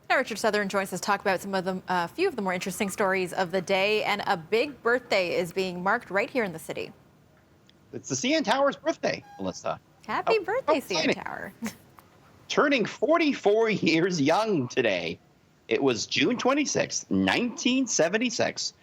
Now, Richard Southern joins us to talk about some of the few of the more interesting stories of the day, and a big birthday is being marked right here in the city. It's the CN Tower's birthday, Melissa. Happy birthday, CN Exciting. Tower. Turning 44 years young today. It was June 26, 1976,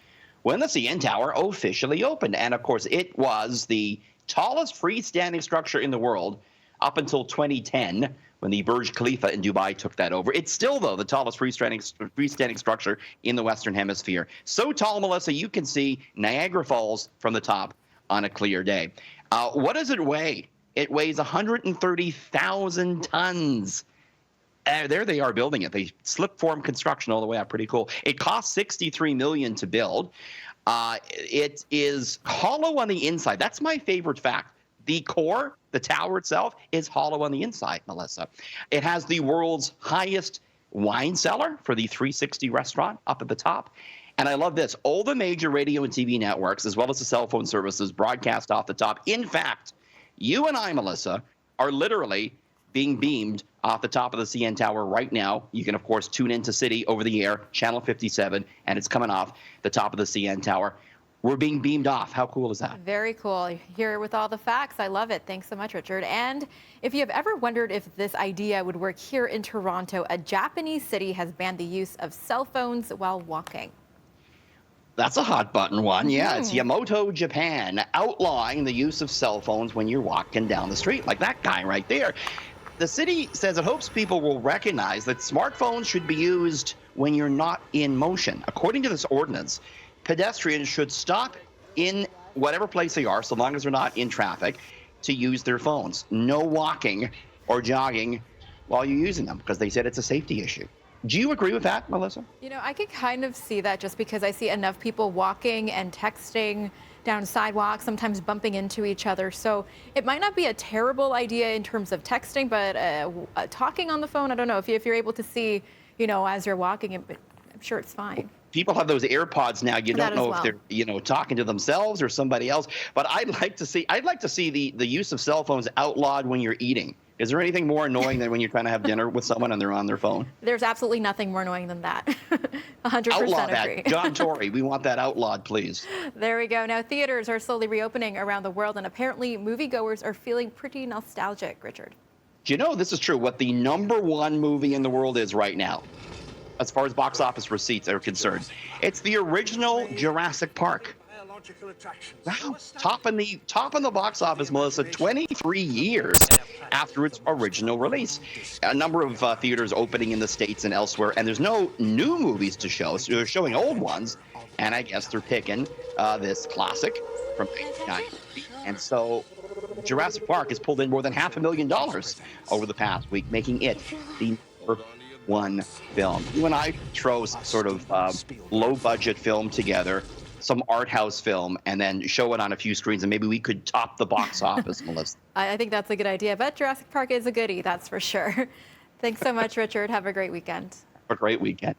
when the CN Tower officially opened. And of course, it was the tallest freestanding structure in the world up until 2010, when the Burj Khalifa in Dubai took that over. It's still, though, the tallest freestanding structure in the Western Hemisphere. So tall, Melissa, you can see Niagara Falls from the top on a clear day. What does it weigh? It weighs 130,000 tons. There they are building it. They slip form construction all the way up. Pretty cool. It cost $63 million to build. It is hollow on the inside. That's my favorite fact. The core, the tower itself, is hollow on the inside, Melissa. It has the world's highest wine cellar for the 360 restaurant up at the top. And I love this. All the major radio and TV networks, as well as the cell phone services, broadcast off the top. In fact, you and I, Melissa, are literally being beamed off the top of the CN Tower right now. You can, of course, tune into City over the air, channel 57, and it's coming off the top of the CN Tower. We're being beamed off. How cool is that? Very cool. Here with all the facts. I love it. Thanks so much, Richard. And if you have ever wondered if this idea would work here in Toronto, a Japanese city has banned the use of cell phones while walking. That's a hot button one. Yeah, it's Yamato, Japan, outlawing the use of cell phones when you're walking down the street, like that guy right there. The city says it hopes people will recognize that smartphones should be used when you're not in motion. According to this ordinance, pedestrians should stop in whatever place they are, so long as they're not in traffic, to use their phones. No walking or jogging while you're using them, because they said it's a safety issue. Do you agree with that, Melissa? You know, I could kind of see that just because I see enough people walking and texting down sidewalks, sometimes bumping into each other. So it might not be a terrible idea in terms of texting, but talking on the phone, I don't know. If you're able to see, you know, as you're walking, I'm sure it's fine. People have those AirPods now. You don't know if they're, you know, talking to themselves or somebody else. But I'd like to see the use of cell phones outlawed when you're eating. Is there anything more annoying than when you're trying to have dinner with someone and they're on their phone? There's absolutely nothing more annoying than that. 100% Outlaw agree. that. John Tory, we want that outlawed, please. There we go. Now, theaters are slowly reopening around the world, and apparently moviegoers are feeling pretty nostalgic, Richard. Do you know this is true, what the #1 movie in the world is right now, as far as box office receipts are concerned? It's the original Jurassic Park. Wow, top in the box office, Melissa, 23 years after its original release. A number of theaters opening in the States and elsewhere, and there's no new movies to show, so they're showing old ones, and I guess they're picking this classic from 1990. And so Jurassic Park has pulled in more than $500,000 over the past week, making it the #1 film. You and I chose sort of low-budget film together, some art house film, and then show it on a few screens, and maybe we could top the box office, Melissa. I think that's a good idea, but Jurassic Park is a goodie, that's for sure. Thanks so much, Richard. Have a great weekend. Have a great weekend.